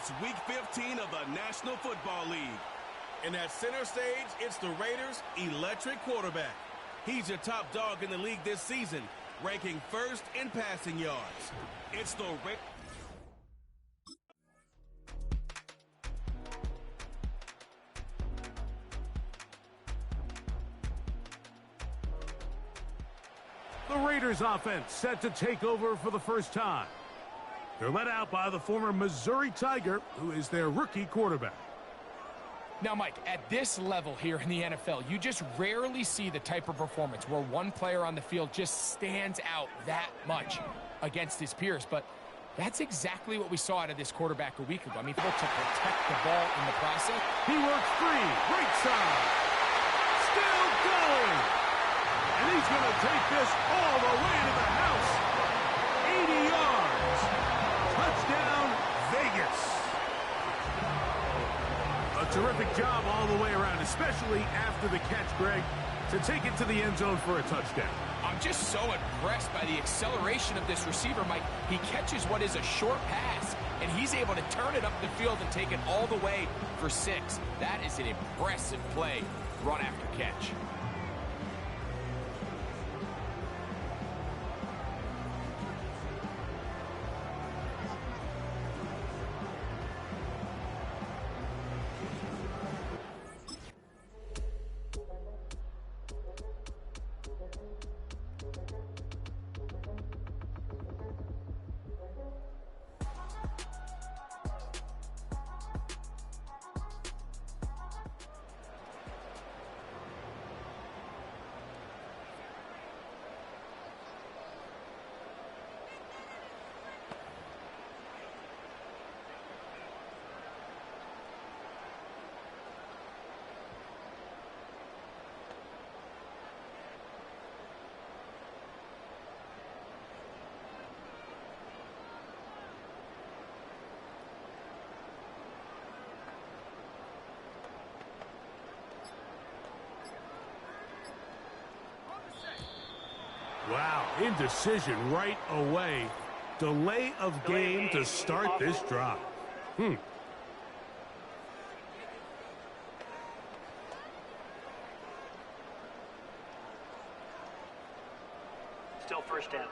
It's Week 15 of the National Football League. And at center stage, it's the Raiders' electric quarterback. He's your top dog in the league this season, ranking first in passing yards. It's the The Raiders offense set to take over for the first time. They're led out by the former Missouri Tiger, who is their rookie quarterback. Now, Mike, at this level here in the NFL, you just rarely see the type of performance where one player on the field just stands out that much against his peers. But that's exactly what we saw out of this quarterback a week ago. I mean, able to protect the ball in the process. He works free, right side. Still going. And he's going to take this all the way to the house. 80 yards. Touchdown, Vegas. A terrific job all the way around, especially after the catch, Greg, to take it to the end zone for a touchdown. I'm just so impressed by the acceleration of this receiver, Mike. He catches what is a short pass, and he's able to turn it up the field and take it all the way for 6. That is an impressive play, run after catch. Wow, indecision right away. Delay of game to start this drive. Still first down.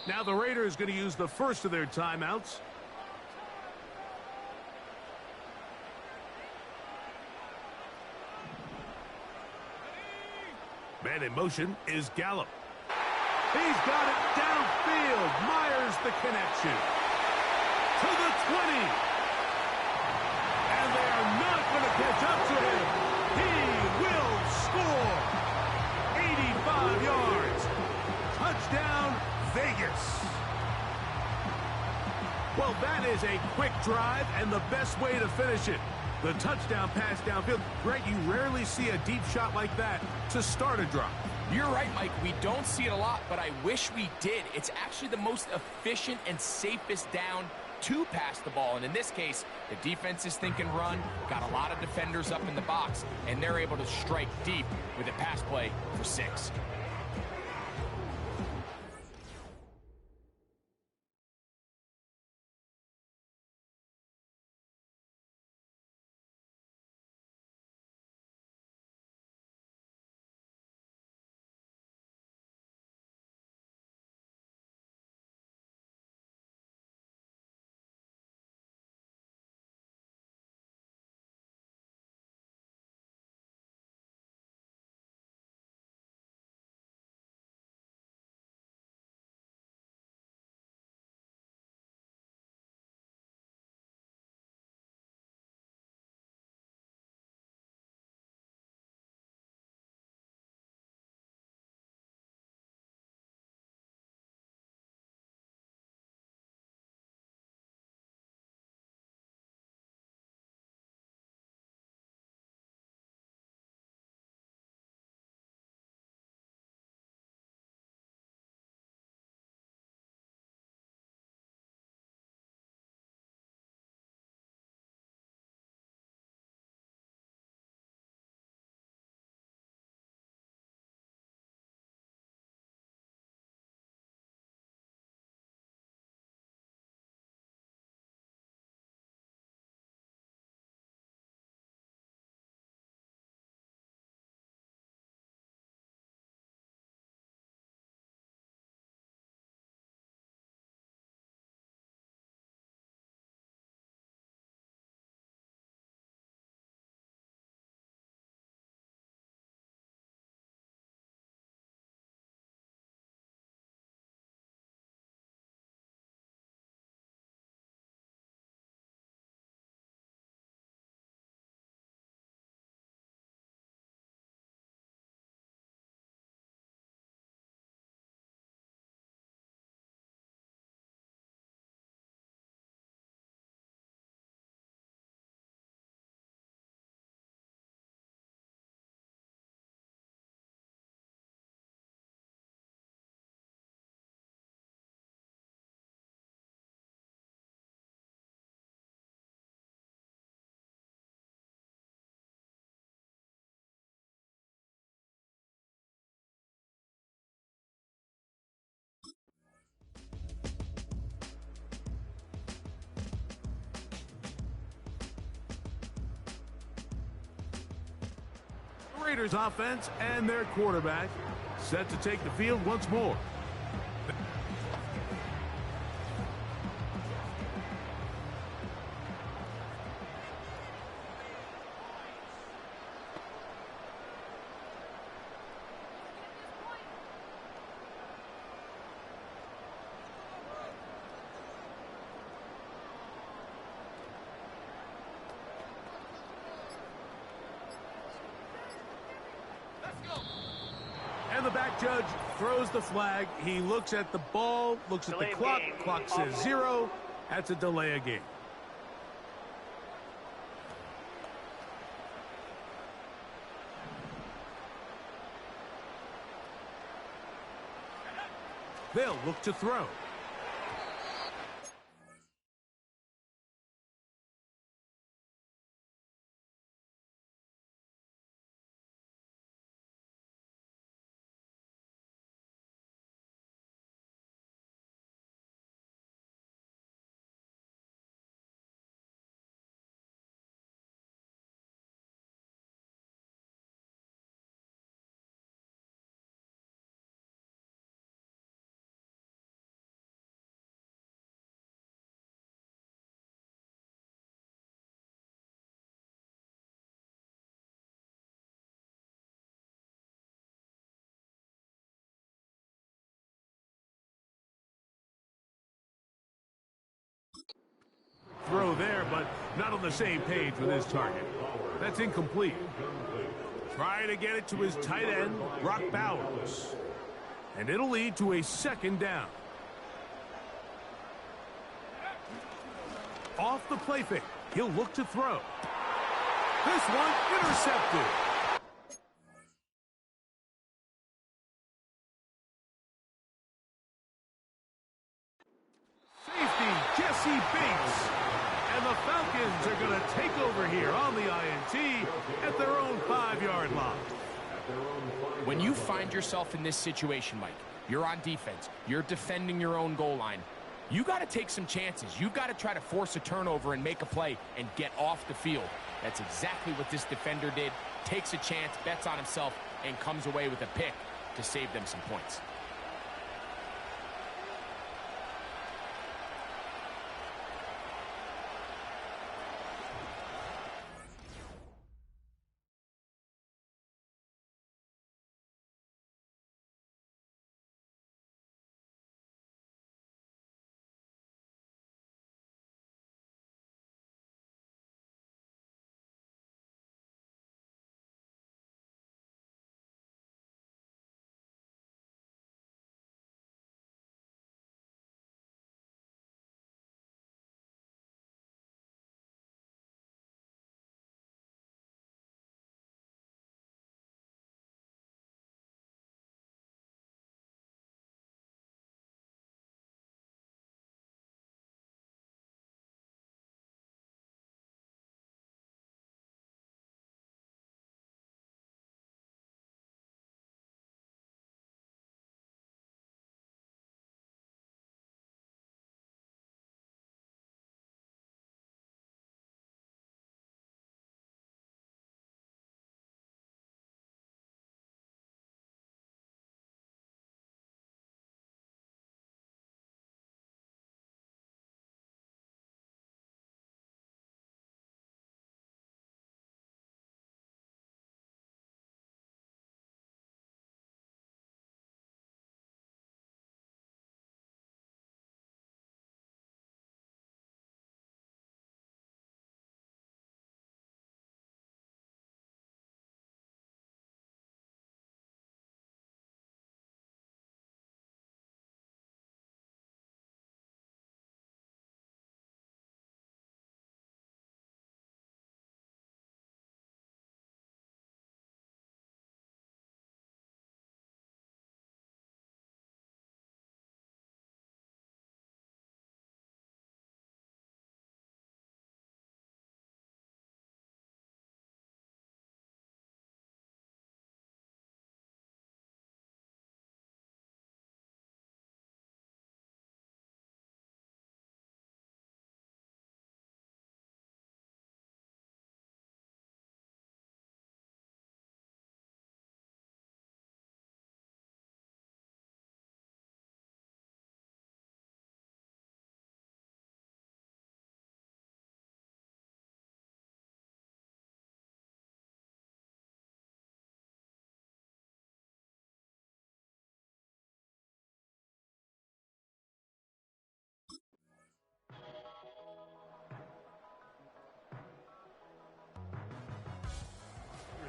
Now the Raiders going to use the first of their timeouts. Man in motion is Gallup. He's got it downfield. Myers the connection. To the 20. And they are not going to catch up to him. He will score. 85 yards. Touchdown, Vegas. Well, that is a quick drive and the best way to finish it. The touchdown pass downfield. Greg, you rarely see a deep shot like that to start a drive. You're right, Mike. We don't see it a lot, but I wish we did. It's actually the most efficient and safest down to pass the ball. And in this case, the defense is thinking run, got a lot of defenders up in the box, and they're able to strike deep with a pass play for 6. Raiders offense and their quarterback set to take the field once more. And the back judge throws the flag. He looks at the ball, looks at the clock. Clock says 0. That's a delay of game. They'll look to throw. Throw there, but not on the same page with his target. That's incomplete. Trying to get it to his tight end, Brock Bowers. And it'll lead to a second down. Off the play fake. He'll look to throw. This one intercepted. Safety, Jesse Bates. And the Falcons are going to take over here on the INT at their own 5-yard line. When you find yourself in this situation, Mike, you're on defense, you're defending your own goal line, you got to take some chances. You've got to try to force a turnover and make a play and get off the field. That's exactly what this defender did. Takes a chance, bets on himself, and comes away with a pick to save them some points.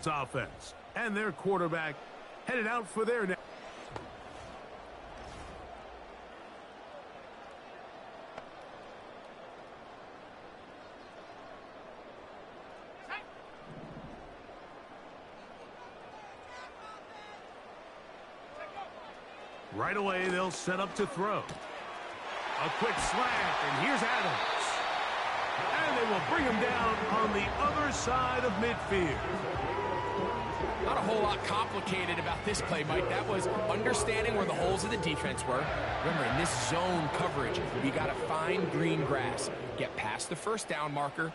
Patriots offense. And their quarterback headed out for their next. Right away, they'll set up to throw. A quick slant, and here's Adams. And they will bring him down on the other side of midfield. Not a whole lot complicated about this play, Mike. That was understanding where the holes of the defense were. Remember, in this zone coverage, you got to find green grass. Get past the first down marker,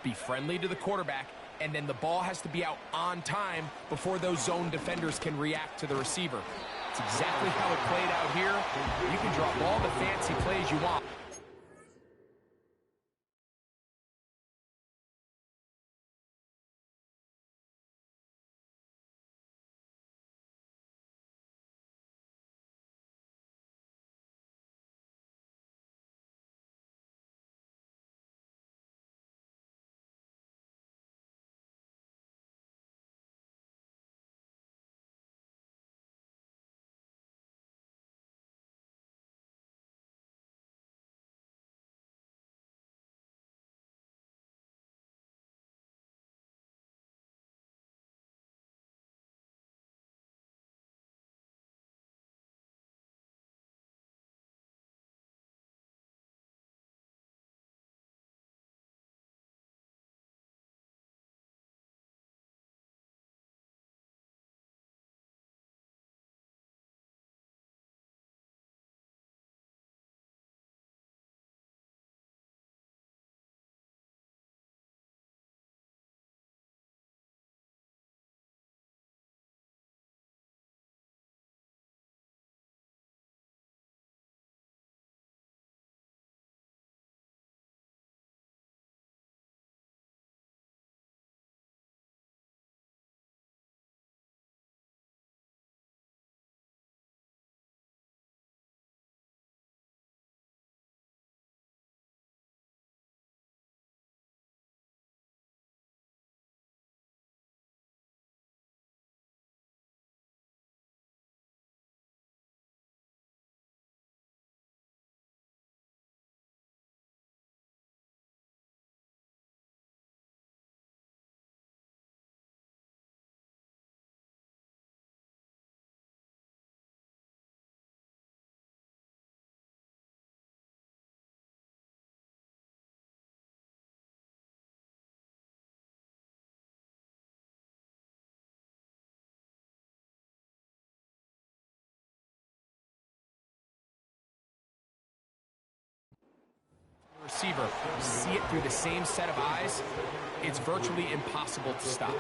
be friendly to the quarterback, and then the ball has to be out on time before those zone defenders can react to the receiver. It's exactly how it played out here. You can draw all the fancy plays you want. Receiver, see it through the same set of eyes, it's virtually impossible to stop.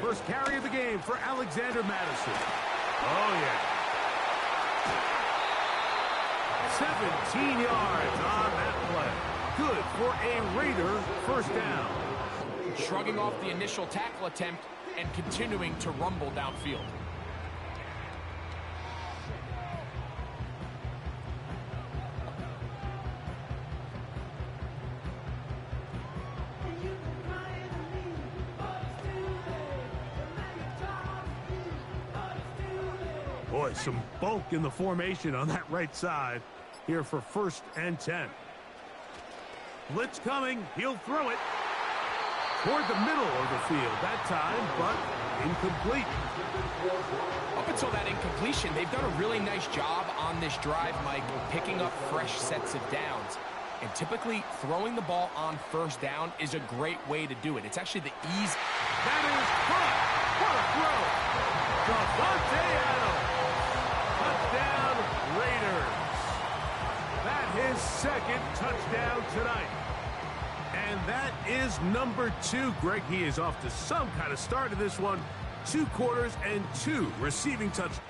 First carry of the game for Alexander Madison. Oh, yeah. 17 yards on that play. Good for a Raider first down. Shrugging off the initial tackle attempt and continuing to rumble downfield. Boy, some bulk in the formation on that right side here for 1st and 10. Blitz coming. He'll throw it toward the middle of the field that time, but incomplete. Up until that incompletion, they've done a really nice job on this drive, Mike, picking up fresh sets of downs. And typically, throwing the ball on first down is a great way to do it. It's actually the ease. That is caught. What a throw. Davante Adams. Touchdown, Raiders. That is second touchdown tonight. And that is number 2. Greg, he is off to some kind of start in this one. 2 quarters and 2 receiving touchdowns.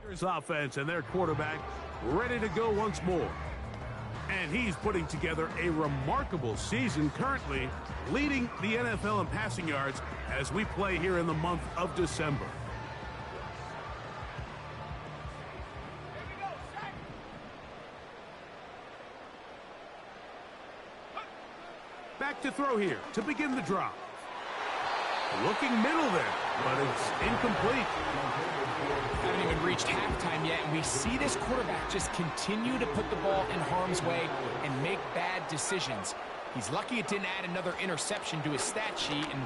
Offense and their quarterback ready to go once more. And he's putting together a remarkable season, currently leading the NFL in passing yards as we play here in the month of December. Back to throw here to begin the drive. Looking middle there, but it's incomplete. Haven't even reached halftime yet, and we see this quarterback just continue to put the ball in harm's way and make bad decisions. He's lucky it didn't add another interception to his stat sheet, and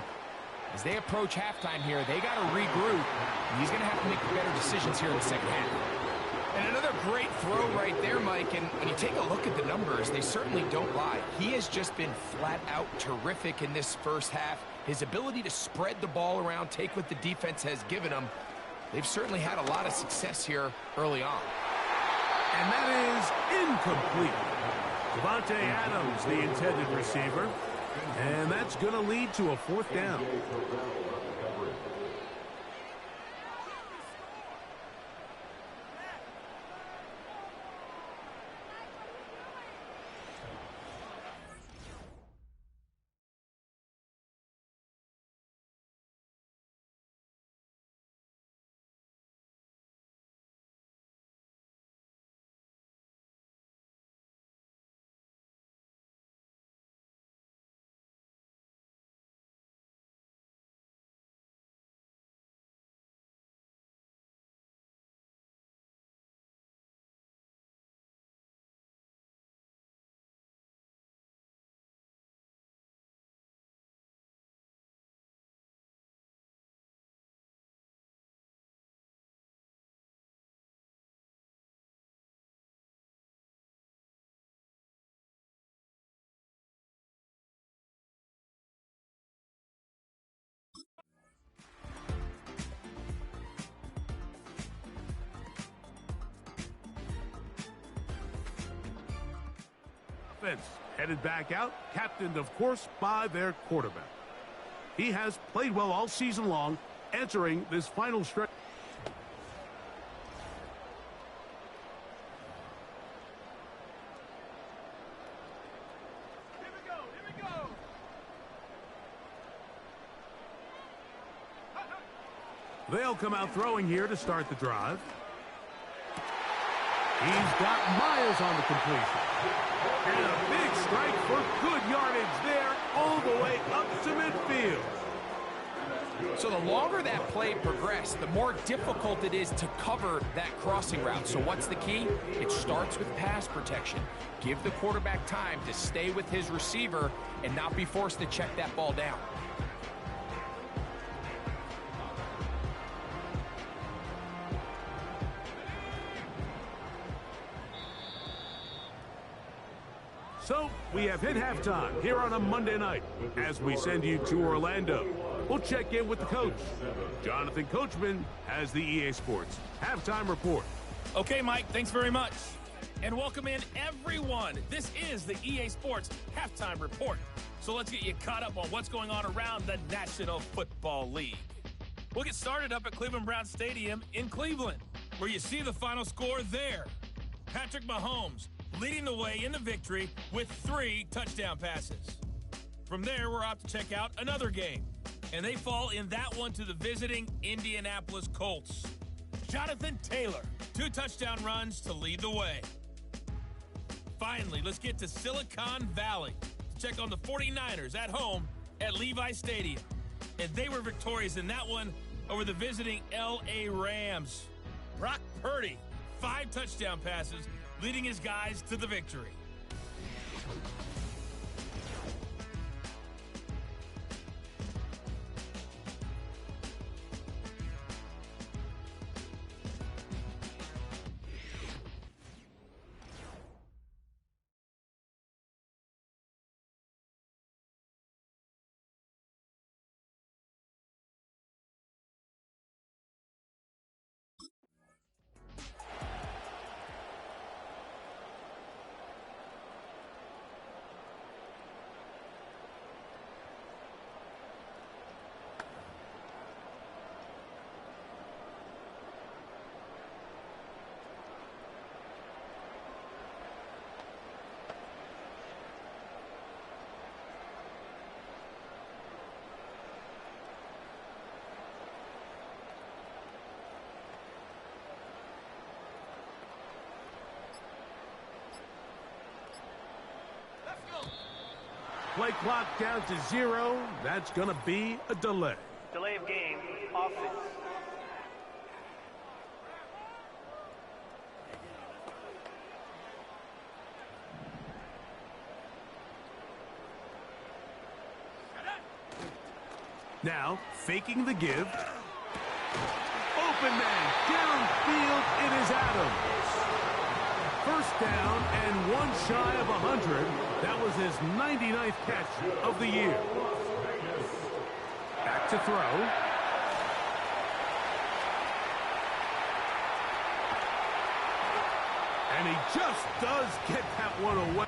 as they approach halftime here, they got to regroup, and he's going to have to make better decisions here in the second half. And another great throw right there, Mike, and when you take a look at the numbers, they certainly don't lie. He has just been flat-out terrific in this first half. His ability to spread the ball around, take what the defense has given him, they've certainly had a lot of success here early on. And that is incomplete. Devontae Adams, the intended receiver, and that's going to lead to a fourth down. Headed back out, captained, of course, by their quarterback. He has played well all season long, entering this final stretch. Here we go. They'll come out throwing here to start the drive. He's got Myers on the completion. And a big strike for good yardage there all the way up to midfield. So the longer that play progressed, the more difficult it is to cover that crossing route. So what's the key? It starts with pass protection. Give the quarterback time to stay with his receiver and not be forced to check that ball down. So, we have hit halftime here on a Monday night as we send you to Orlando. We'll check in with the coach. Jonathan Coachman has the EA Sports Halftime Report. Okay, Mike, thanks very much. And welcome in, everyone. This is the EA Sports Halftime Report. So let's get you caught up on what's going on around the National Football League. We'll get started up at Cleveland Browns Stadium in Cleveland, where you see the final score there. Patrick Mahomes leading the way in the victory with 3 touchdown passes. From there, we're off to check out another game, and they fall in that one to the visiting Indianapolis Colts. Jonathan Taylor, 2 touchdown runs to lead the way. Finally, let's get to Silicon Valley to check on the 49ers at home at Levi Stadium. And they were victorious in that one over the visiting L.A. Rams. Brock Purdy, 5 touchdown passes, leading his guys to the victory. play clock down to 0. That's going to be a delay. Delay of game, offense. Now, faking the give. Open man, downfield, it is Adams. First down and one shy of 100. That was his 99th catch of the year. Back to throw. And he just does get that one away.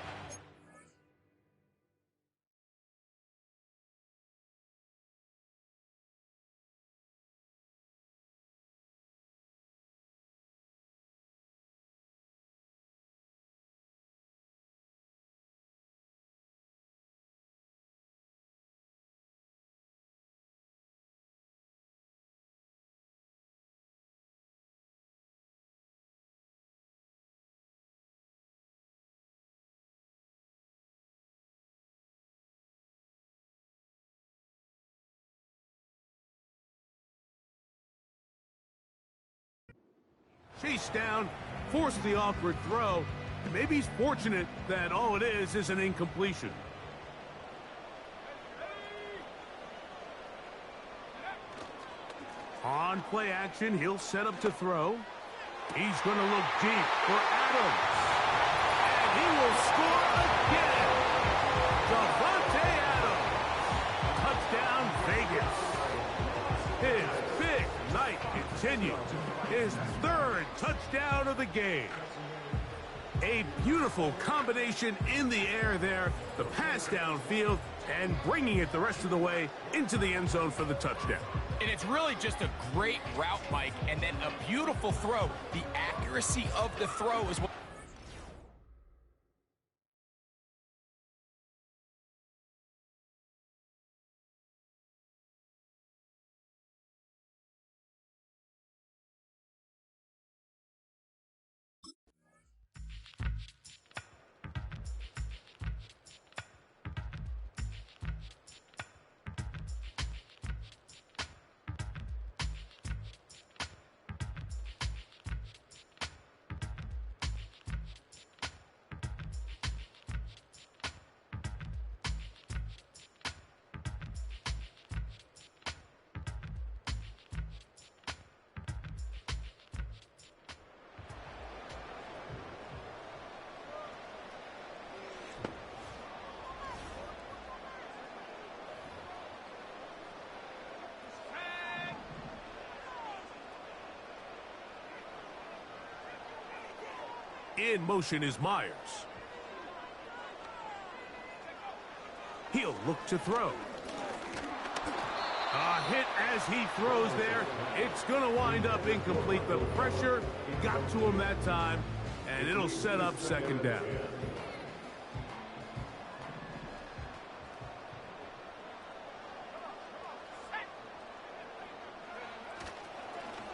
Chase down, force the awkward throw. And maybe he's fortunate that all it is an incompletion. On play action, he'll set up to throw. He's going to look deep for Adams. And he will score again. Davante Adams. Touchdown, Vegas. His big night continues. His third touchdown of the game. A beautiful combination in the air there. The pass downfield and bringing it the rest of the way into the end zone for the touchdown. And it's really just a great route, Mike, and then a beautiful throw. The accuracy of the throw is what... In motion is Myers. He'll look to throw. A hit as he throws there. It's going to wind up incomplete. The pressure got to him that time, and it'll set up second down.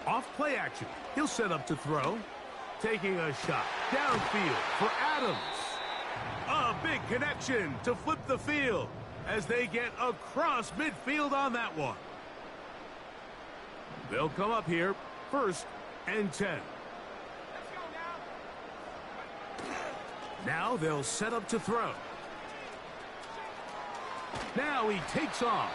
Off play action. He'll set up to throw. Taking a shot downfield for Adams. A big connection to flip the field as they get across midfield on that one. They'll come up here, 1st and 10. Now they'll set up to throw. Now he takes off.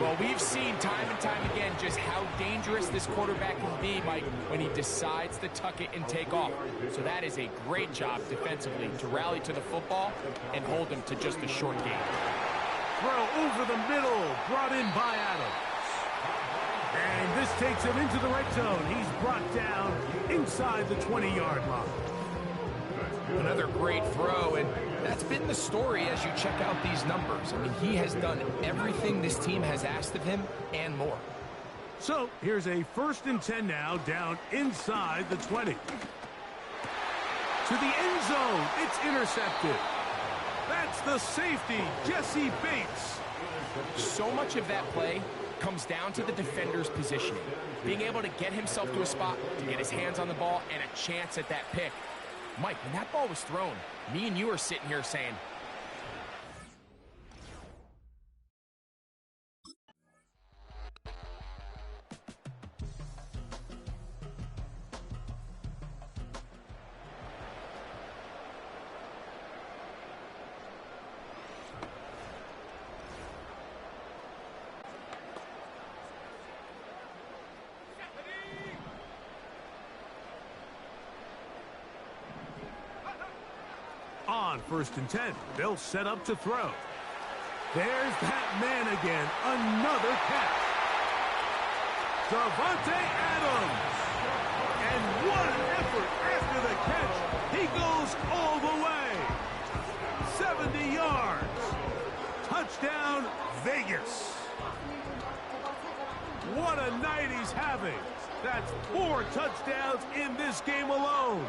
Well, we've seen time and time again just how dangerous this quarterback can be, Mike, when he decides to tuck it and take off. So that is a great job defensively to rally to the football and hold him to just a short gain. Throw over the middle, brought in by Adams. And this takes him into the red zone. He's brought down inside the 20-yard line. Another great throw, and that's been the story as you check out these numbers. I mean, he has done everything this team has asked of him and more. So here's a 1st and 10 now, down inside the 20. To the end zone, it's intercepted. That's the safety, Jesse Bates. So much of that play comes down to the defender's positioning. Being able to get himself to a spot, to get his hands on the ball, and a chance at that pick. Mike, when that ball was thrown, me and you are sitting here saying, On 1st and 10, they'll set up to throw. There's that man again, another catch. Davante Adams. And what an effort after the catch. He goes all the way. 70 yards. Touchdown, Vegas. What a night he's having. That's 4 touchdowns in this game alone.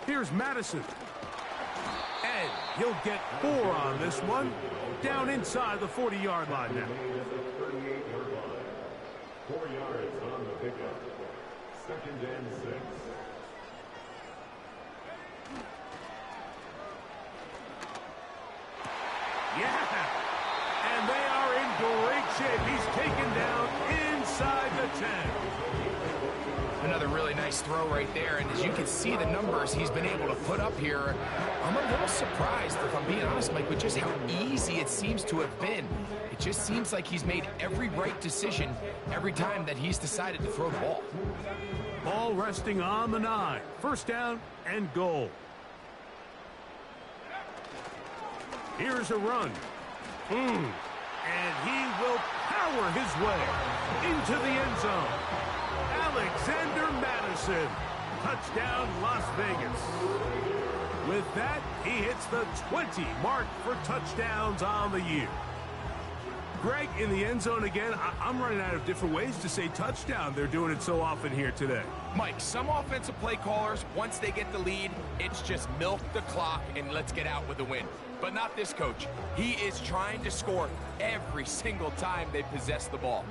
Here's Madison. And he'll get 4 on this one. Down inside the 40-yard line now. 4 yards on the pickup. 2nd and 6. Yeah. And they are in great shape. He's taken down inside the 10. Another really nice throw right there, and as you can see the numbers he's been able to put up here, I'm a little surprised, if I'm being honest, Mike, with just how easy it seems to have been. It just seems like he's made every right decision every time that he's decided to throw the ball. Ball resting on the 9. 1st down and goal. Here's a run. And he will power his way into the end zone. Alexander Madison. Touchdown, Las Vegas. With that, he hits the 20 mark for touchdowns on the year. Greg, in the end zone again, I'm running out of different ways to say touchdown. They're doing it so often here today. Mike, some offensive play callers, once they get the lead, it's just milk the clock and let's get out with the win. But not this coach. He is trying to score every single time they possess the ball.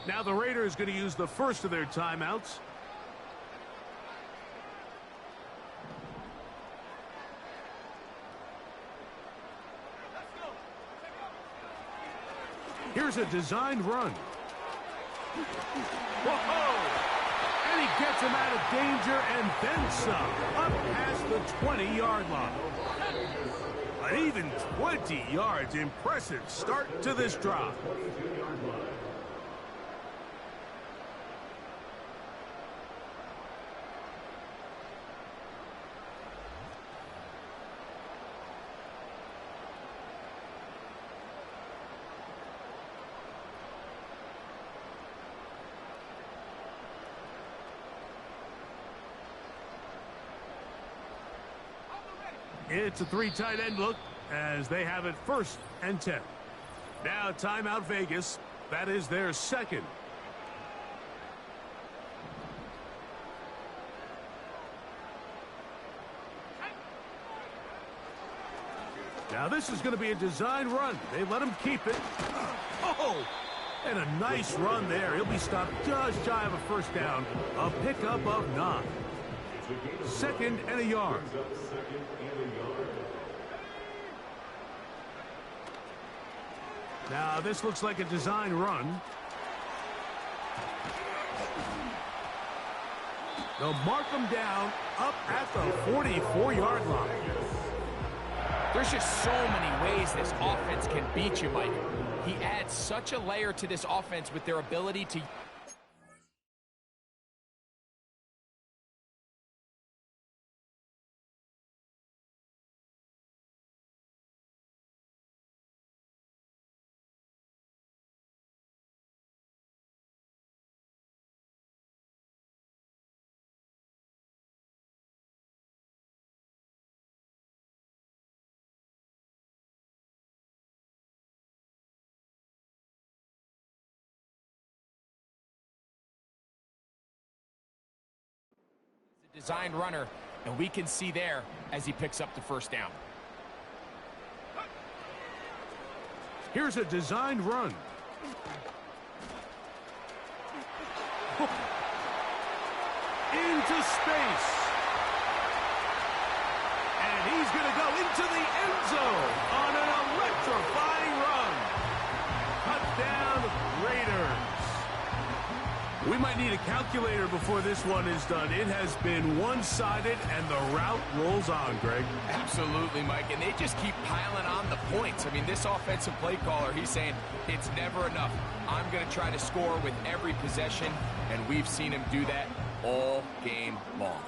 Now the Raiders going to use the first of their timeouts. Here's a designed run. Whoa! And he gets him out of danger and then some. Up past the 20-yard line. An even 20 yards. Impressive start to this drive. It's a three tight end look as they have it 1st and 10. Now timeout Vegas. That is their second. Now this is going to be a design run. They let him keep it. Oh! And a nice run there. He'll be stopped just shy of a first down. A pickup of 9. 2nd and a yard. Now this looks like a design run. They'll mark him down up at the 44-yard line. There's just so many ways this offense can beat you, Mike. He adds such a layer to this offense with their ability to... designed runner, and we can see there as he picks up the first down. Here's a designed run. Into space. And he's going to go into the end zone on an electrifying run. Touchdown Raiders. We might need a calculator before this one is done. It has been one-sided, and the route rolls on, Greg. Absolutely, Mike, and they just keep piling on the points. I mean, this offensive play caller, he's saying it's never enough. I'm going to try to score with every possession, and we've seen him do that all game long.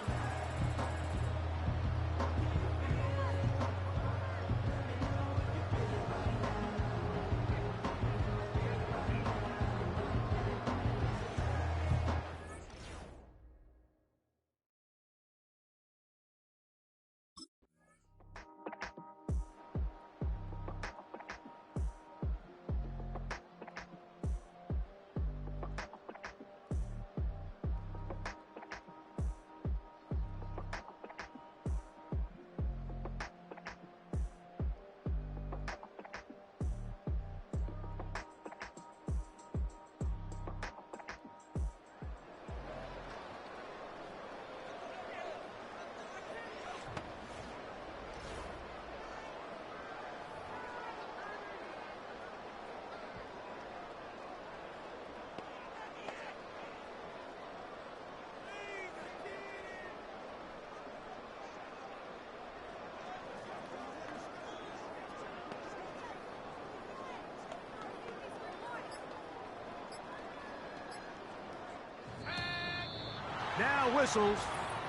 Now whistles.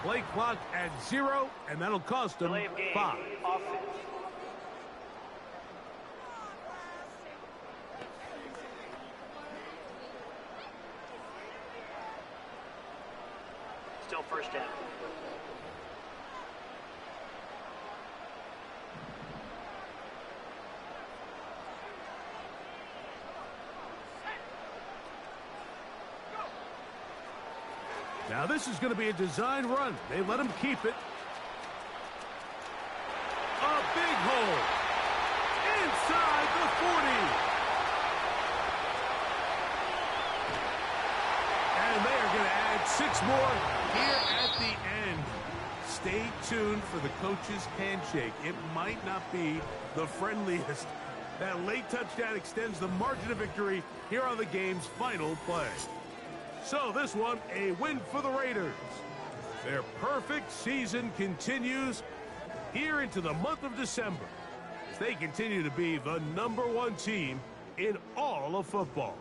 Play clock at 0, and that'll cost them 5. Offense. Still first down. Now this is going to be a design run. They let him keep it. A big hole. Inside the 6 more here at the end. Stay tuned for the coach's handshake. It might not be the friendliest. That late touchdown extends the margin of victory here on the game's final play. So this one, a win for the Raiders. Their perfect season continues here into the month of December as they continue to be the #1 team in all of football.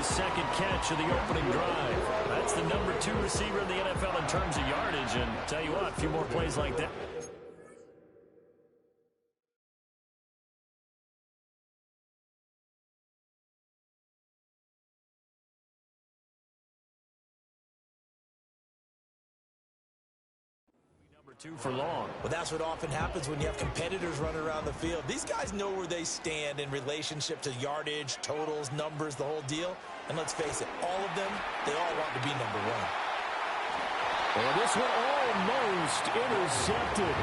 his second catch of the opening drive. That's the number 2 receiver in the NFL in terms of yardage. And tell you what, a few more plays like that. Number 2 for long. Well, that's what often happens when you have competitors running around the field. These guys know where they stand in relationship to yardage, totals, numbers, the whole deal. And let's face it, all of them, they all want to be number 1. And this one almost intercepted.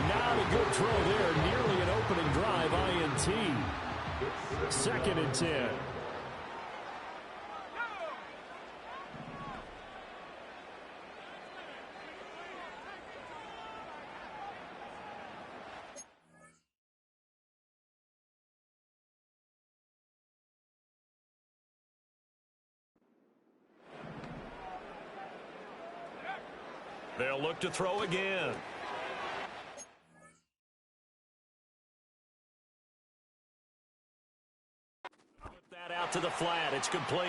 Not a good throw there. Nearly an opening drive, INT. 2nd and 10. They'll look to throw again. Put that out to the flat. It's complete.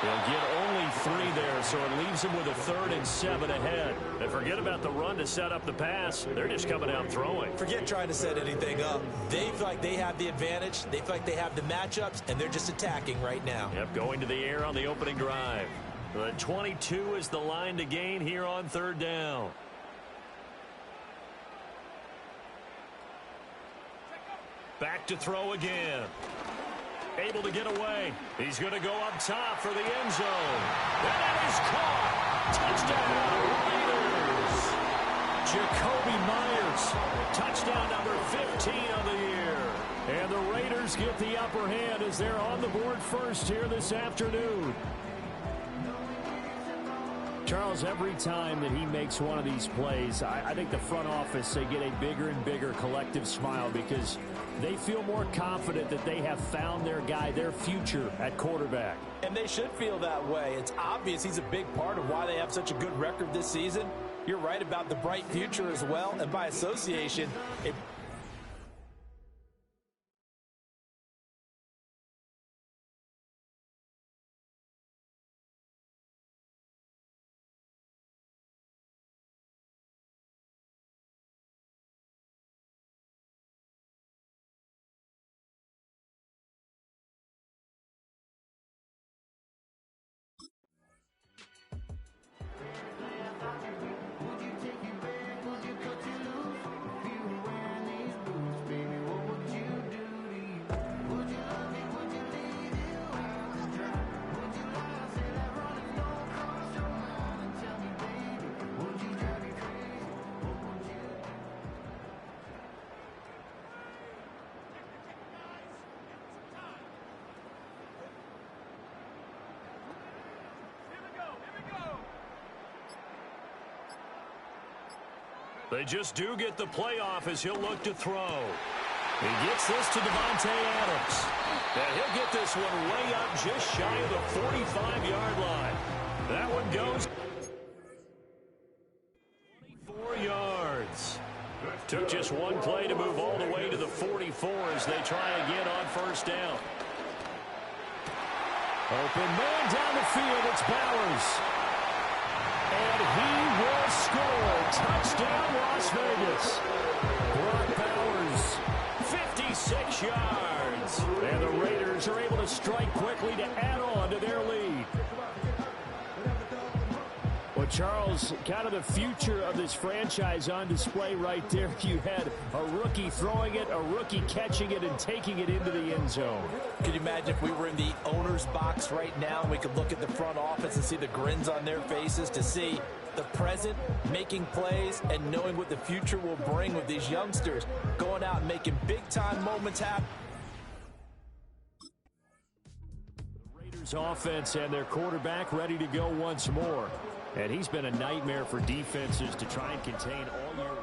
They'll get only 3 there, so it leaves them with a 3rd and 7 ahead. And forget about the run to set up the pass. They're just coming out throwing. Forget trying to set anything up. They feel like they have the advantage. They feel like they have the matchups, and they're just attacking right now. Yep, going to the air on the opening drive. The 22 is the line to gain here on 3rd down. Back to throw again. Able to get away. He's going to go up top for the end zone. And that is caught. Touchdown, Raiders. Jacoby Myers. Touchdown number 15 of the year. And the Raiders get the upper hand as they're on the board first here this afternoon. Charles, every time that he makes one of these plays, I think the front office, they get a bigger and bigger collective smile because they feel more confident that they have found their guy, their future at quarterback. And they should feel that way. It's obvious he's a big part of why they have such a good record this season. You're right about the bright future as well, and by association, it They just do get the playoff as he'll look to throw. He gets this to Devontae Adams. And he'll get this one way up just shy of the 45-yard line. That one goes 24 yards. Took just one play to move all the way to the 44 as they try again on 1st down. Open man down the field. It's Bowers. And he will score. Touchdown, Las Vegas. Brock Bowers, 56 yards. And the Raiders are able to strike quickly to add on to their lead. Well, Charles, kind of the future of this franchise on display right there. You had a rookie throwing it, a rookie catching it, and taking it into the end zone. Could you imagine if we were in the owner's box right now and we could look at the front office and see the grins on their faces, to see the present making plays and knowing what the future will bring with these youngsters going out and making big-time moments happen. The Raiders offense and their quarterback ready to go once more. And he's been a nightmare for defenses to try and contain all year long.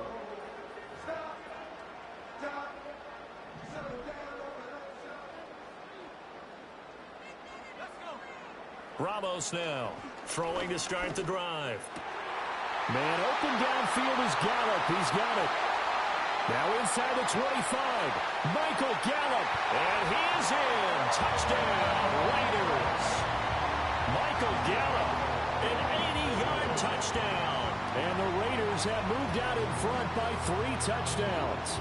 Ramos now throwing to start the drive. Man open downfield is Gallup. He's got it. Now inside the 25, Michael Gallup, and he is in. Touchdown, Raiders. Michael Gallup, an 80-yard touchdown. And the Raiders have moved out in front by 3 touchdowns.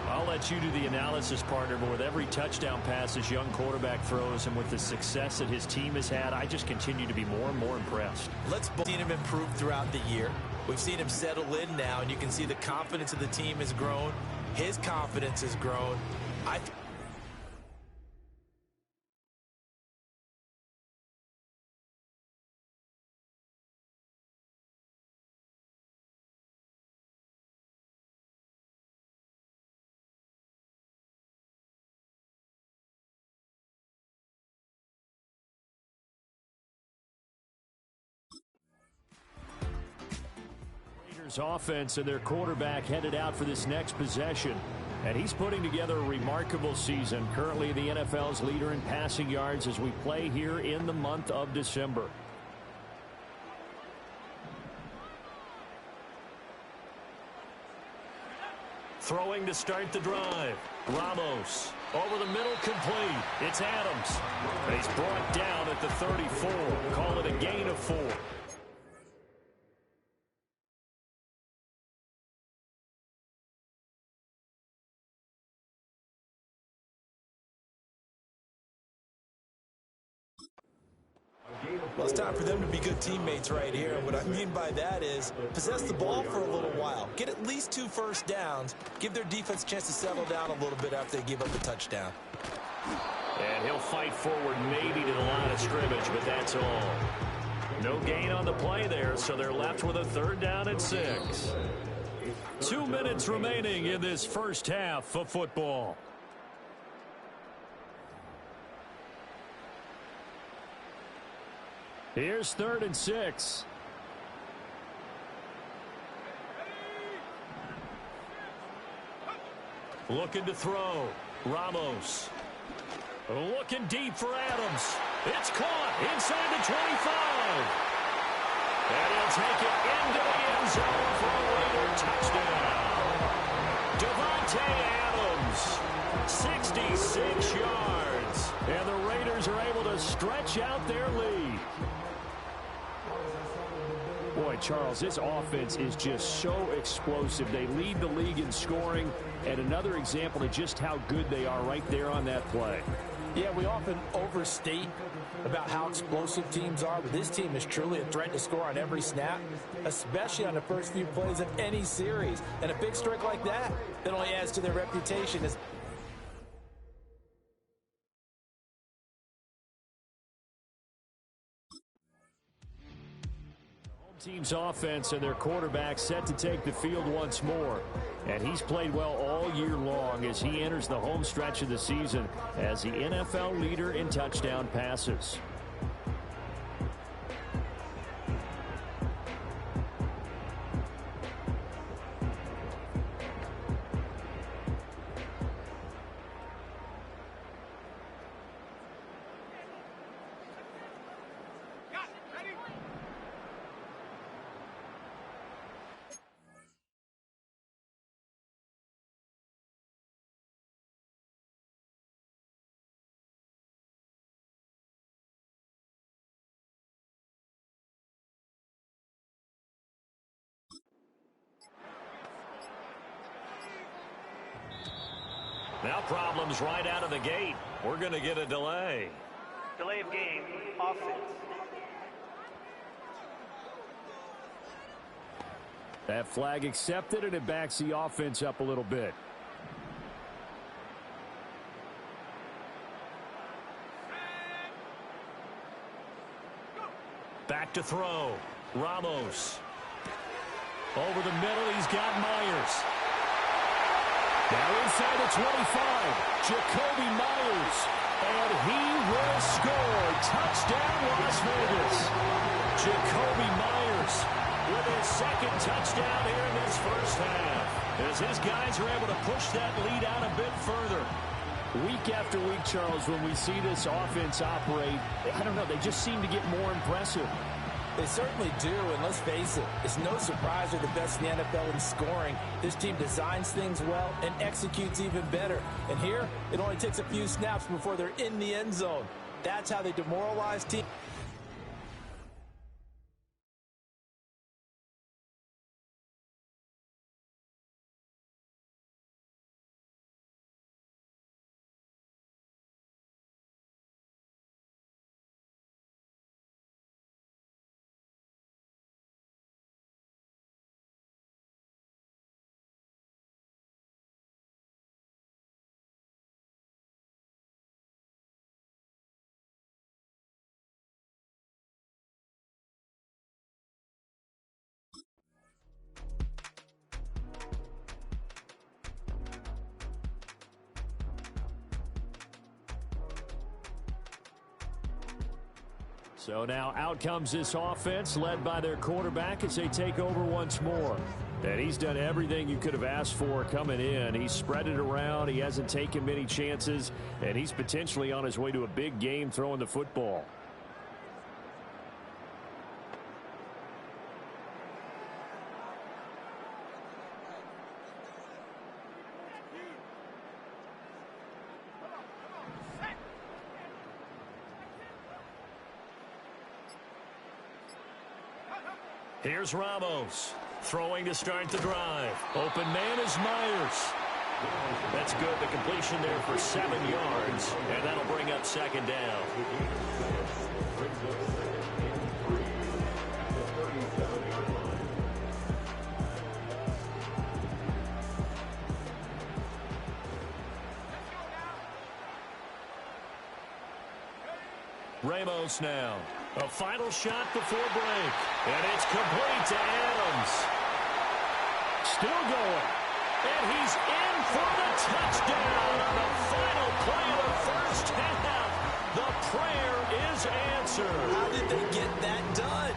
I'll let you do the analysis, partner, but with every touchdown pass this young quarterback throws and with the success that his team has had, I just continue to be more and more impressed. Let's see him improve throughout the year. We've seen him settle in now, and you can see the confidence of the team has grown. His confidence has grown. Offense and their quarterback headed out for this next possession, and he's putting together a remarkable season, currently the NFL's leader in passing yards as we play here in the month of December. Throwing to start the drive, Ramos over the middle, complete. It's Adams. He's brought down at the 34. Call it a gain of 4. Well, it's time for them to be good teammates right here. And what I mean by that is possess the ball for a little while. Get at least 2 first downs. Give their defense a chance to settle down a little bit after they give up a touchdown. And he'll fight forward maybe to the line of scrimmage, but that's all. No gain on the play there, so they're left with a 3rd down and 6. 2 minutes remaining in this first half of football. Here's 3rd and 6. Looking to throw. Ramos. Looking deep for Adams. It's caught inside the 25. And he'll take it into the end zone for a Raider touchdown. Devontae Adams, 66 yards. And the Raiders are able to stretch out their lead. Boy, Charles, this offense is just so explosive. They lead the league in scoring, and another example of just how good they are right there on that play. Yeah, we often overstate about how explosive teams are, but this team is truly a threat to score on every snap, especially on the first few plays of any series. And a big streak like that only adds to their reputation as team's offense and their quarterback set to take the field once more. And he's played well all year long as he enters the home stretch of the season as the NFL leader in touchdown passes. Now problems right out of the gate. We're going to get a delay. Delay of game, offense. That flag accepted, and it backs the offense up a little bit. Back to throw. Ramos. Over the middle, he's got Myers. Now inside the 25, Jacoby Myers, and he will score. Touchdown, Las Vegas. Jacoby Myers with his 2nd touchdown here in this first half, as his guys are able to push that lead out a bit further. Week after week, Charles, when we see this offense operate, I don't know, they just seem to get more impressive. They certainly do, and let's face it, it's no surprise they're the best in the NFL in scoring. This team designs things well and executes even better. And here, it only takes a few snaps before they're in the end zone. That's how they demoralize teams. So now out comes this offense led by their quarterback as they take over once more. And he's done everything you could have asked for coming in. He's spread it around. He hasn't taken many chances. And he's potentially on his way to a big game throwing the football. Here's Ramos, throwing to start the drive. Open man is Myers. That's good. The completion there for 7 yards, and that'll bring up second down. Ramos now. A final shot before break. And it's complete to Adams. Still going. And he's in for the touchdown on the final play of the first half. The prayer is answered. How did they get that done?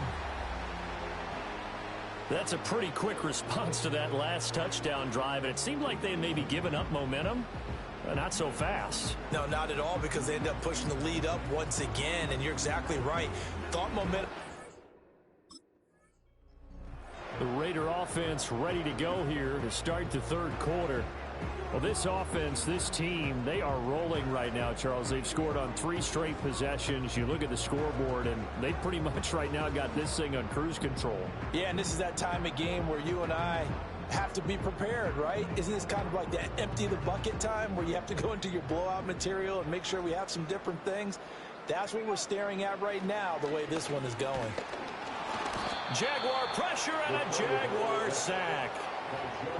That's a pretty quick response to that last touchdown drive. And it seemed like they had maybe given up momentum. Not so fast. No, not at all, because they end up pushing the lead up once again, and you're exactly right. Thought momentum. The Raider offense ready to go here to start the third quarter. Well, this offense, this team, they are rolling right now, Charles. They've scored on 3 straight possessions. You look at the scoreboard, and they pretty much right now got this thing on cruise control. Yeah, and this is that time of game where you and I have to be prepared, right? Isn't this kind of like that empty the bucket time where you have to go into your blowout material and make sure we have some different things? That's what we're staring at right now, the way this one is going. Jaguar pressure and a Jaguar sack.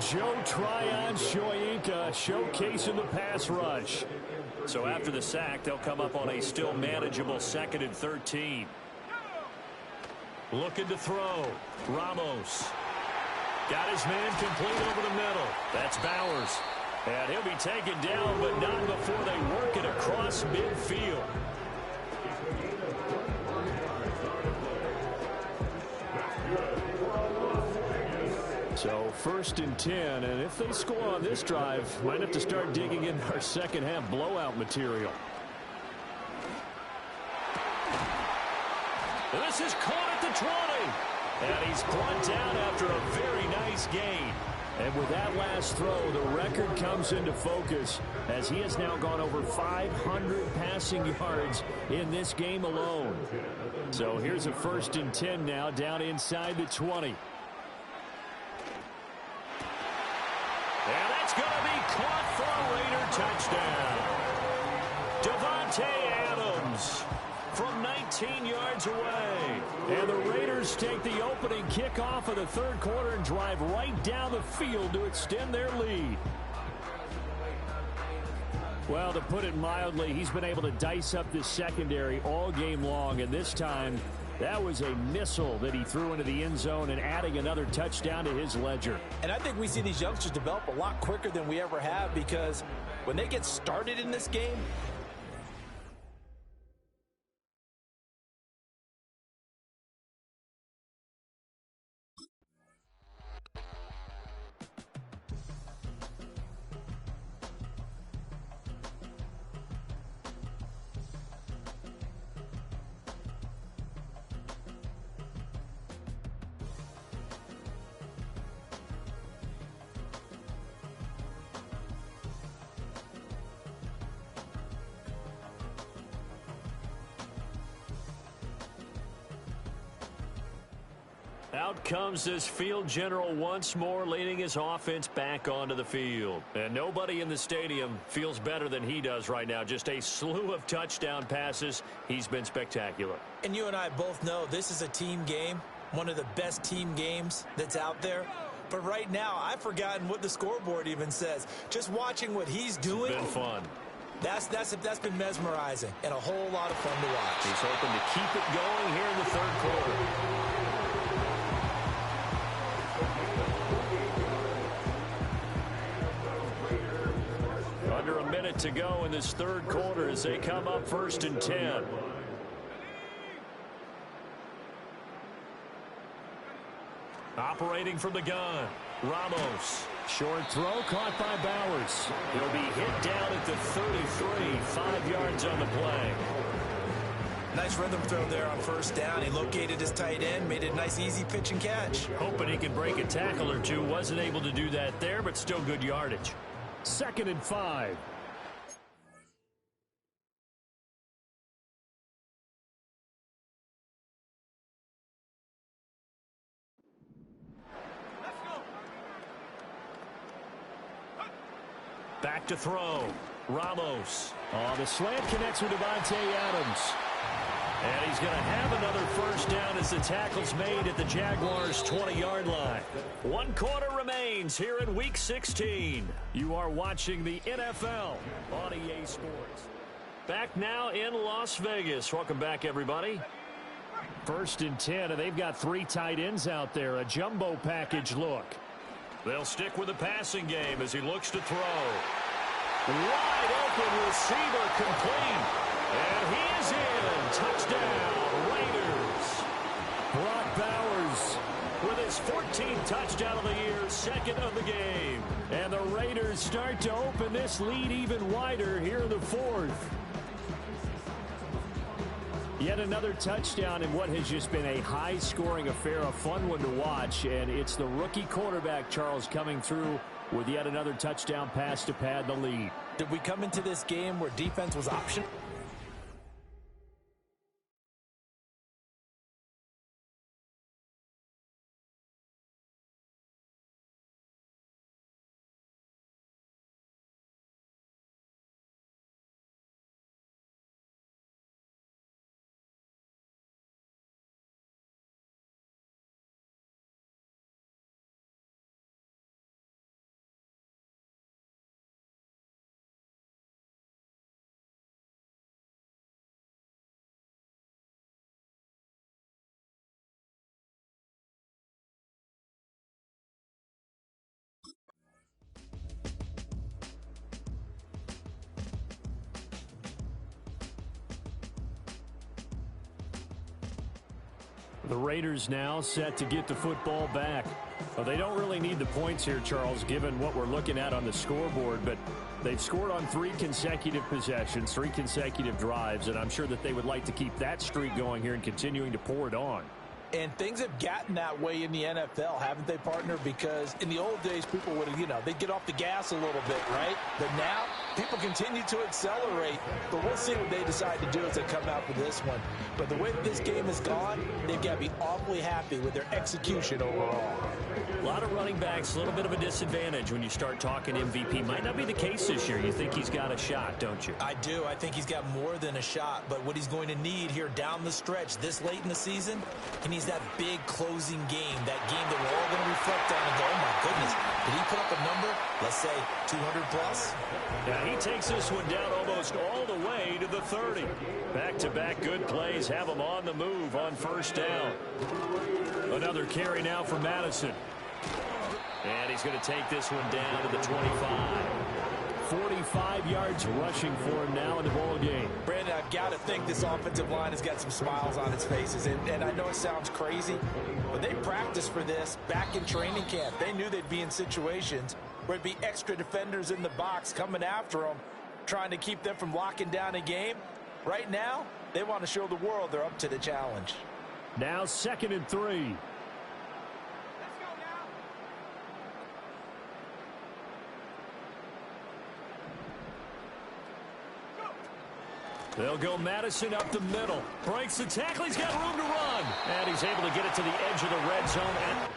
Joe Tryon-Shoyinka showcasing the pass rush. So after the sack, they'll come up on a still manageable 2nd and 13. Looking to throw. Ramos. Got his man complete over the middle. That's Bowers. And he'll be taken down, but not before they work it across midfield. So 1st and 10, and if they score on this drive, might have to start digging in our second half blowout material. And this is caught at the 20. And he's brought down after a very nice gain. And with that last throw, the record comes into focus as he has now gone over 500 passing yards in this game alone. So here's a 1st and 10 now down inside the 20. And that's going to be caught for a Raider touchdown. Devontae Adams from 19 yards away. And the Raiders take the opening kickoff of the third quarter and drive right down the field to extend their lead. Well, to put it mildly, he's been able to dice up this secondary all game long, and this time that was a missile that he threw into the end zone and adding another touchdown to his ledger. And I think we see these youngsters develop a lot quicker than we ever have, because when they get started in this game, Out comes this field general once more, leading his offense back onto the field. And nobody in the stadium feels better than he does right now. Just a slew of touchdown passes. He's been spectacular. And you and I both know this is a team game, one of the best team games that's out there. But right now, I've forgotten what the scoreboard even says. Just watching what he's doing. It's been fun. That's been mesmerizing and a whole lot of fun to watch. He's hoping to keep it going here in the third quarter. Under a minute to go in this third quarter as they come up 1st and 10. Operating from the gun, Ramos. Short throw caught by Bowers. He'll be hit down at the 33, 5 yards on the play. Nice rhythm throw there on first down. He located his tight end, made it a nice easy pitch and catch. Hoping he can break a tackle or two. Wasn't able to do that there, but still good yardage. 2nd and 5. Back to throw. Ramos. Oh, the slant connects with Devontae Adams. And he's going to have another first down as the tackle's made at the Jaguars' 20-yard line. 1 quarter remains here in Week 16. You are watching the NFL on EA Sports. Back now in Las Vegas. Welcome back, everybody. 1st and 10, and they've got 3 tight ends out there. A jumbo package look. They'll stick with the passing game as he looks to throw. Wide open receiver complete. And he is in. Touchdown, Raiders. Brock Bowers with his 14th touchdown of the year, 2nd of the game. And the Raiders start to open this lead even wider here in the 4th. Yet another touchdown in what has just been a high-scoring affair, a fun one to watch. And it's the rookie quarterback, Charles, coming through with yet another touchdown pass to pad the lead. Did we come into this game where defense was optional? The Raiders now set to get the football back. Well, they don't really need the points here, Charles, given what we're looking at on the scoreboard, but they've scored on 3 consecutive possessions, 3 consecutive drives, and I'm sure that they would like to keep that streak going here and continuing to pour it on. And things have gotten that way in the NFL, haven't they, partner? Because in the old days, people would, they'd get off the gas a little bit, right? But now, people continue to accelerate. But we'll see what they decide to do as they come out for this one. But the way that this game has gone, they've got to be awfully happy with their execution overall. A lot of running backs, a little bit of a disadvantage when you start talking MVP. Might not be the case this year. You think he's got a shot, don't you? I do. I think he's got more than a shot. But what he's going to need here down the stretch this late in the season, he needs that big closing game, that game that we're all going to reflect on and go, oh, my goodness, did he put up a number, let's say, 200 plus? Yeah, he takes this one down almost all the way to the 30. Back-to-back good plays have him on the move on first down. Another carry now for Madison. And he's going to take this one down to the 25. 45 yards rushing for him now in the ball game. Brandon, I've got to think this offensive line has got some smiles on its faces. And I know it sounds crazy, but they practiced for this back in training camp. They knew they'd be in situations where it'd be extra defenders in the box coming after them, trying to keep them from locking down a game. Right now, they want to show the world they're up to the challenge. Now 2nd and 3. They'll go Madison up the middle. Breaks the tackle. He's got room to run. And he's able to get it to the edge of the red zone. And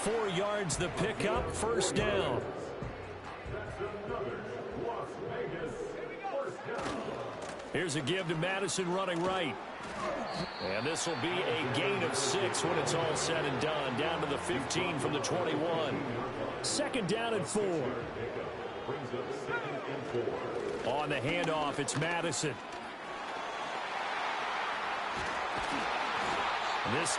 4 yards the pickup. First down. Here's a give to Madison running right. And this will be a gain of 6 when it's all said and done. Down to the 15 from the 21. Second down and 4. On the handoff, it's Madison. This,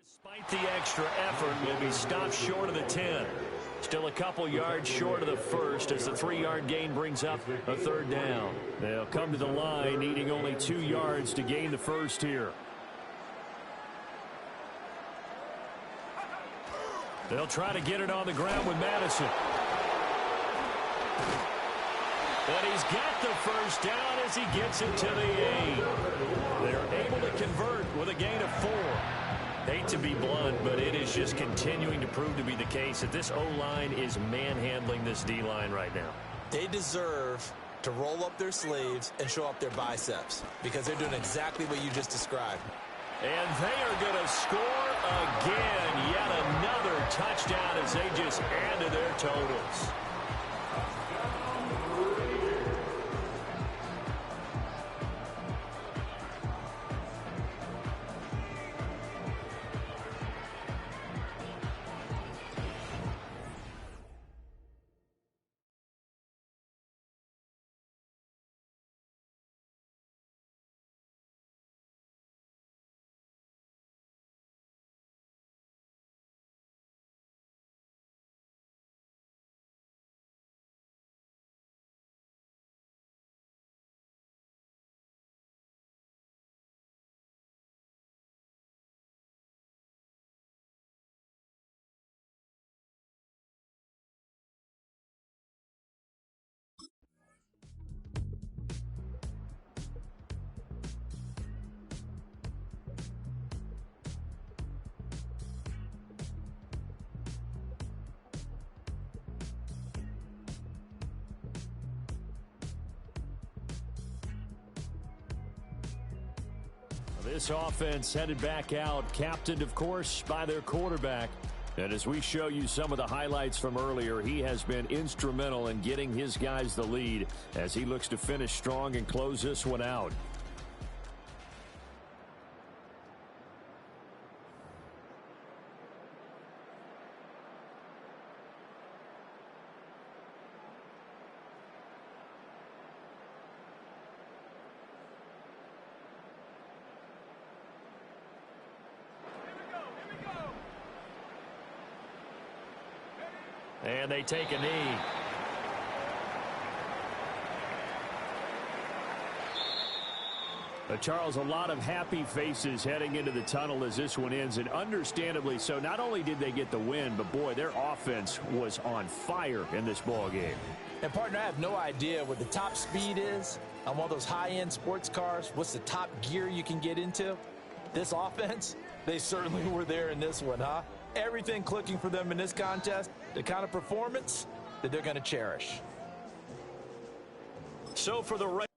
despite the extra effort, will be stopped short of the 10. Still a couple yards short of the first as the 3-yard gain brings up a third down. They'll come to the line needing only 2 yards to gain the first here. They'll try to get it on the ground with Madison. But he's got the first down as he gets it to the 8. They're able to convert with a gain of 4. Hate to be blunt, but it is just continuing to prove to be the case that this O-line is manhandling this D-line right now. They deserve to roll up their sleeves and show up their biceps because they're doing exactly what you just described. And they are going to score again. Yet another touchdown as they just add to their totals. This offense headed back out, captained, of course, by their quarterback. And as we show you some of the highlights from earlier, he has been instrumental in getting his guys the lead as he looks to finish strong and close this one out. And they take a knee. Charles, a lot of happy faces heading into the tunnel as this one ends, and understandably so. Not only did they get the win, but boy, their offense was on fire in this ball game. And partner, I have no idea what the top speed is on one of those high-end sports cars. What's the top gear you can get into? This offense, they certainly were there in this one, huh? Everything clicking for them in this contest, the kind of performance that they're going to cherish. So for the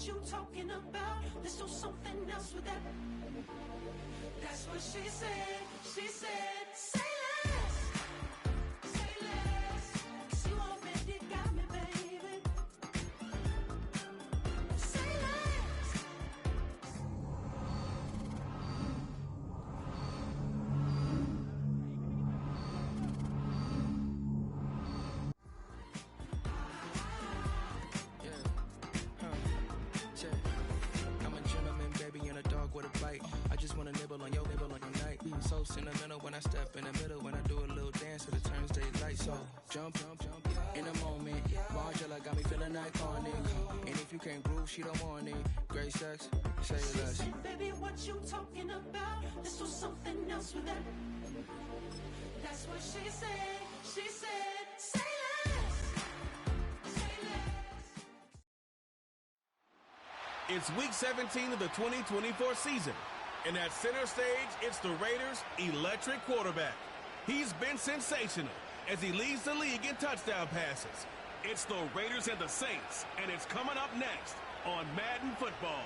you talking about? Let's do something else with that. That's what she said. She said, say less. Say less. 'Cause you already got me, baby. Say less. I just wanna nibble on your night. So sentimental when I step in the middle. When I do a little dance, it turns daylight. So jump in a moment. Margella got me feeling iconic. And if you can't groove, she don't want it. Great sex, say less. Say, baby, what you talking about? Let's do something else with that. That's what she said. She said, say less. Say less. It's week 17 of the 2024 season. And at center stage, it's the Raiders' electric quarterback. He's been sensational as he leads the league in touchdown passes. It's the Raiders and the Saints, and it's coming up next on Madden Football.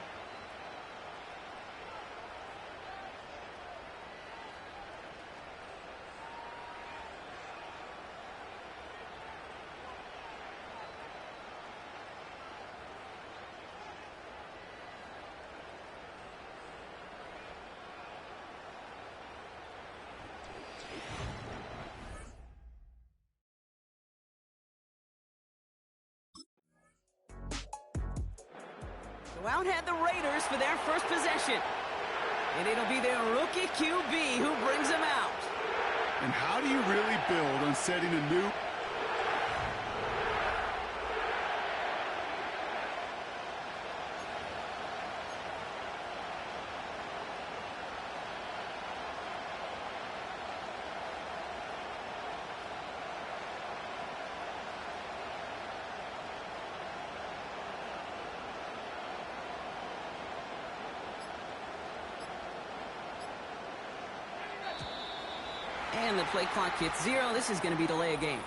Out had the Raiders for their first possession. And it'll be their rookie QB who brings them out. And how do you really build on setting a new... And the play clock hits 0. This is going to be delay a game.